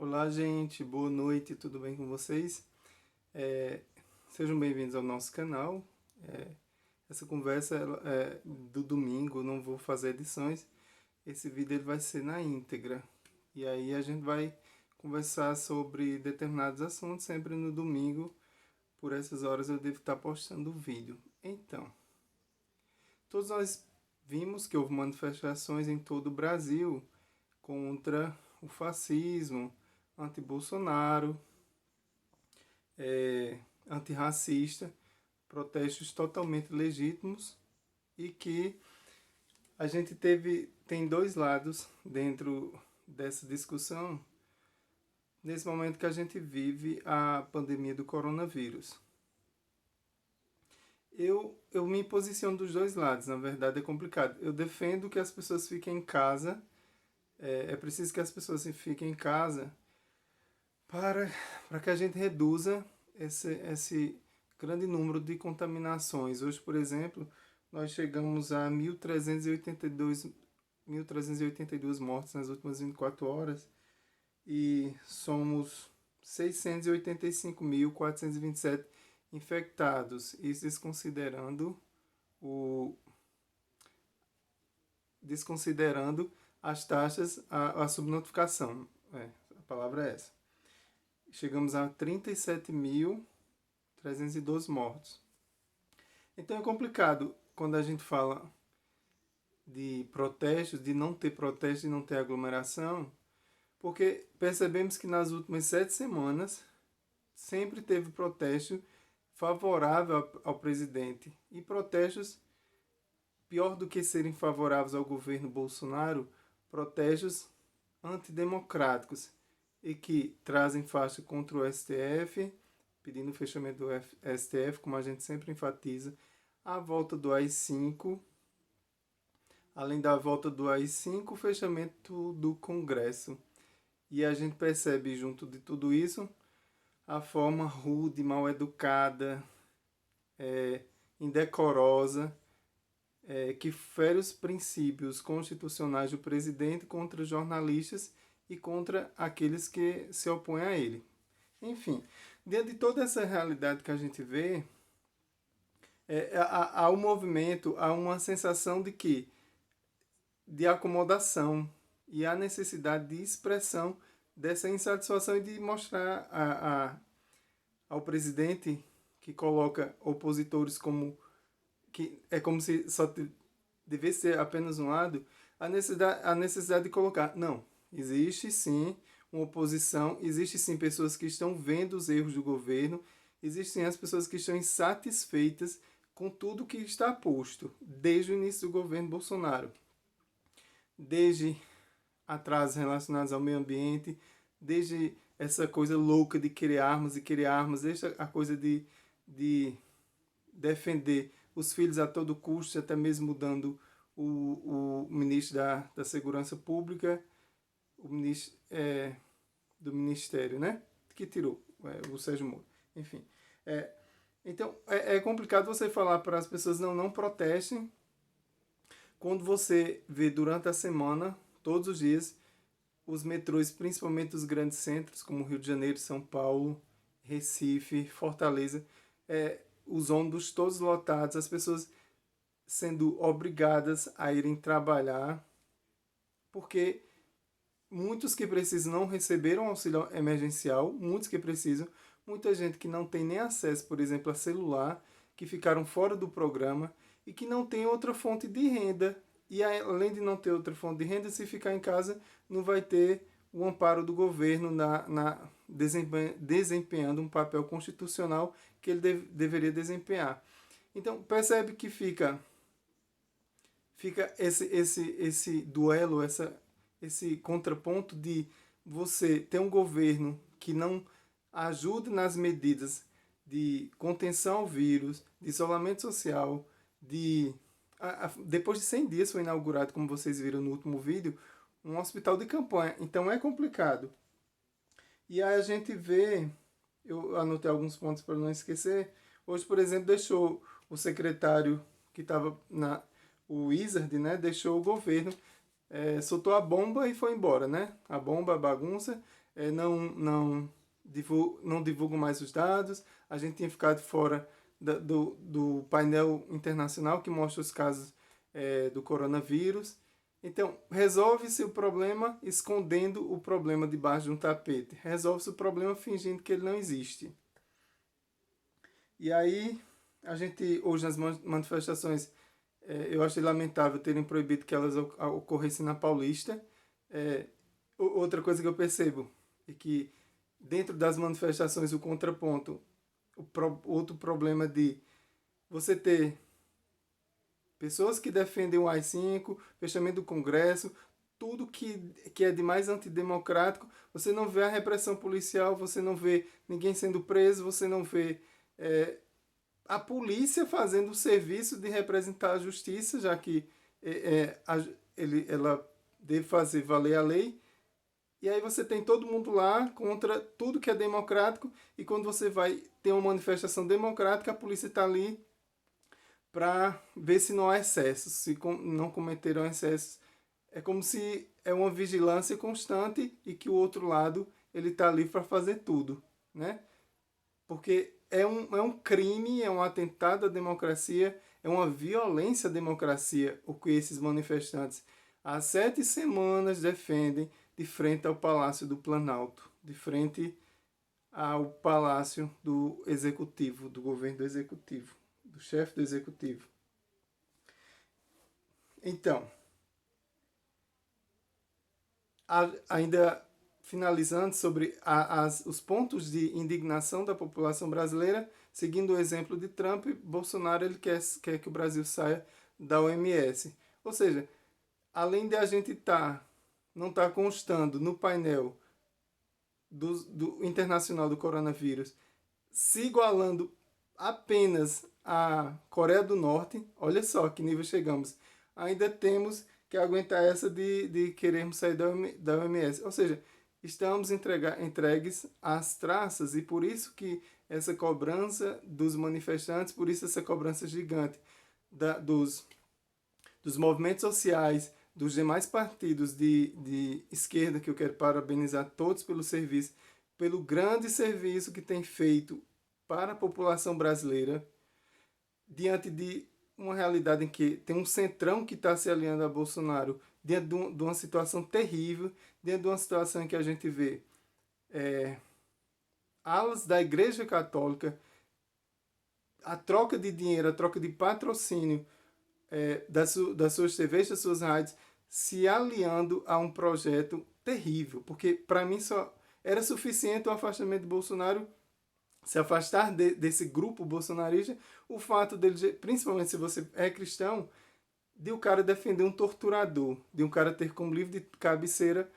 Olá, gente, boa noite, tudo bem com vocês? É, Sejam bem-vindos ao nosso canal. É, essa conversa é do domingo, não vou fazer edições. Esse vídeo ele vai ser na íntegra. E aí a gente vai conversar sobre determinados assuntos sempre no domingo. Por essas horas eu devo estar postando o vídeo. Então, todos nós vimos que houve manifestações em todo o Brasil contra o fascismo, anti-Bolsonaro, antirracista, protestos totalmente legítimos e que a gente tem dois lados dentro dessa discussão nesse momento que a gente vive a pandemia do coronavírus. Eu me posiciono dos dois lados, na verdade é complicado. Eu defendo que as pessoas fiquem em casa, é preciso que as pessoas fiquem em casa para, para que a gente reduza esse grande número de contaminações. Hoje, por exemplo, nós chegamos a 1.382 mortes nas últimas 24 horas e somos 685.427 infectados, isso o desconsiderando as taxas, a subnotificação. A palavra é essa. Chegamos a 37.312 mortos. Então é complicado quando a gente fala de protestos, de não ter protesto, de não ter aglomeração, porque percebemos que nas últimas 7 semanas sempre teve protesto favorável ao presidente. E protestos, pior do que serem favoráveis ao governo Bolsonaro, protestos antidemocráticos e que trazem faixa contra o STF, pedindo o fechamento do STF, como a gente sempre enfatiza, a volta do AI-5, além da volta do AI-5, o fechamento do Congresso. E a gente percebe, junto de tudo isso, a forma rude, mal educada, indecorosa, que fere os princípios constitucionais do presidente contra os jornalistas e contra aqueles que se opõem a ele. Enfim, diante de toda essa realidade que a gente vê, há um movimento, há uma sensação de acomodação e a necessidade de expressão dessa insatisfação e de mostrar ao presidente que coloca opositores como que é como se só devesse ser apenas um lado, a necessidade de colocar, não, existe sim uma oposição, existe sim pessoas que estão vendo os erros do governo, existem as pessoas que estão insatisfeitas com tudo que está posto desde o início do governo Bolsonaro. Desde atrasos relacionados ao meio ambiente, desde essa coisa louca de querer armas, desde a coisa de defender os filhos a todo custo, até mesmo mudando o ministro da Segurança Pública, o ministro do Ministério, né? Que tirou o Sérgio Moro. Enfim. Então, é complicado você falar para as pessoas não protestem quando você vê durante a semana, todos os dias, os metrôs, principalmente os grandes centros, como Rio de Janeiro, São Paulo, Recife, Fortaleza, os ônibus todos lotados, as pessoas sendo obrigadas a irem trabalhar, porque muitos que precisam não receberam auxílio emergencial, muitos que precisam, muita gente que não tem nem acesso, por exemplo, a celular, que ficaram fora do programa e que não tem outra fonte de renda. E além de não ter outra fonte de renda, se ficar em casa, não vai ter o amparo do governo desempenhando um papel constitucional que ele deveria desempenhar. Então percebe que fica esse duelo, esse contraponto de você ter um governo que não ajude nas medidas de contenção ao vírus, de isolamento social, depois de 100 dias foi inaugurado, como vocês viram no último vídeo, um hospital de campanha. Então é complicado. E aí a gente vê, eu anotei alguns pontos para não esquecer. Hoje, por exemplo, deixou o secretário que estava o Wizard, né, deixou o governo soltou a bomba e foi embora, né? A bomba, a bagunça, não divulgam mais os dados, a gente tinha ficado fora do painel internacional que mostra os casos do coronavírus. Então, resolve-se o problema escondendo o problema debaixo de um tapete. Resolve-se o problema fingindo que ele não existe. E aí, a gente, hoje nas manifestações, eu achei lamentável terem proibido que elas ocorressem na Paulista. Outra coisa que eu percebo é que dentro das manifestações o contraponto, outro problema de você ter pessoas que defendem o AI-5, fechamento do Congresso, tudo que é de mais antidemocrático, você não vê a repressão policial, você não vê ninguém sendo preso, você não vê a polícia fazendo o serviço de representar a justiça, já que ela deve fazer valer a lei. E aí você tem todo mundo lá contra tudo que é democrático, e quando você vai ter uma manifestação democrática, a polícia está ali para ver se não há excessos, se não cometeram excessos. É como se é uma vigilância constante e que o outro lado ele está ali para fazer tudo, né? Porque é um crime, é um atentado à democracia, é uma violência à democracia o que esses manifestantes há 7 semanas defendem de frente ao Palácio do Planalto, de frente ao Palácio do Executivo, do governo do Executivo, do chefe do Executivo. Então, ainda finalizando sobre os pontos de indignação da população brasileira, seguindo o exemplo de Trump, Bolsonaro ele quer que o Brasil saia da OMS. Ou seja, além de a gente não estar constando no painel do internacional do coronavírus, se igualando apenas à Coreia do Norte, olha só que nível chegamos, ainda temos que aguentar essa de querermos sair da OMS. Ou seja, estamos entregues às traças, e por isso que essa cobrança dos manifestantes, por isso essa cobrança gigante dos movimentos sociais, dos demais partidos de esquerda, que eu quero parabenizar todos pelo serviço, pelo grande serviço que tem feito para a população brasileira, diante de uma realidade em que tem um centrão que está se alinhando a Bolsonaro, diante de uma situação terrível, diante de uma situação em que a gente vê alas da Igreja Católica, a troca de dinheiro, a troca de patrocínio das suas TVs, das suas rádios, se aliando a um projeto terrível. Porque, para mim, só era suficiente o afastamento de Bolsonaro, se afastar desse grupo bolsonarista, o fato dele, principalmente se você é cristão, de o cara defender um torturador, de um cara ter como livro de cabeceira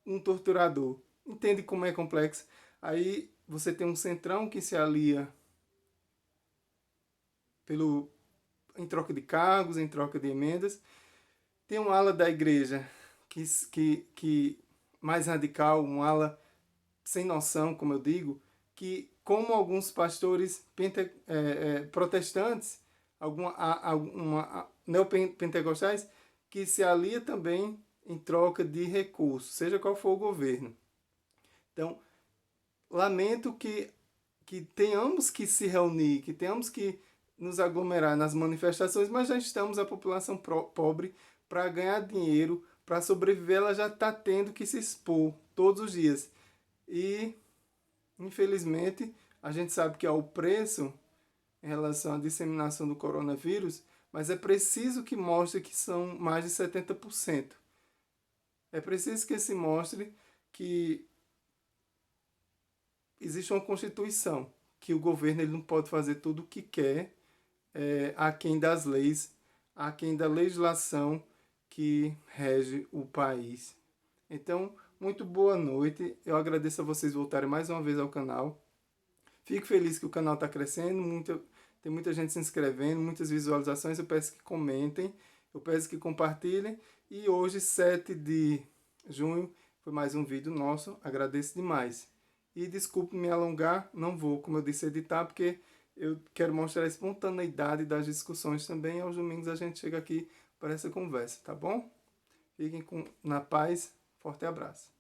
um torturador. Entende como é complexo? Aí você tem um centrão que se alia em troca de cargos, em troca de emendas. Tem uma ala da igreja que mais radical, uma ala sem noção, como eu digo, que, como alguns pastores protestantes, neopentecostais, que se alia também em troca de recursos, seja qual for o governo. Então, lamento que tenhamos que se reunir, que tenhamos que nos aglomerar nas manifestações, mas já estamos, a população pobre, para ganhar dinheiro, para sobreviver, ela já está tendo que se expor todos os dias. E, infelizmente, a gente sabe que há o preço em relação à disseminação do coronavírus, mas é preciso que mostre que são mais de 70%. É preciso que se mostre que existe uma Constituição, que o governo ele não pode fazer tudo o que quer, aquém das leis, aquém da legislação que rege o país. Então, muito boa noite. Eu agradeço a vocês voltarem mais uma vez ao canal. Fico feliz que o canal está crescendo, tem muita gente se inscrevendo, muitas visualizações. Eu peço que comentem, eu peço que compartilhem. E hoje, 7 de junho, foi mais um vídeo nosso. Agradeço demais. E desculpe me alongar, não vou, como eu disse, editar, porque eu quero mostrar a espontaneidade das discussões também. Aos domingos a gente chega aqui para essa conversa, tá bom? Fiquem na paz. Forte abraço.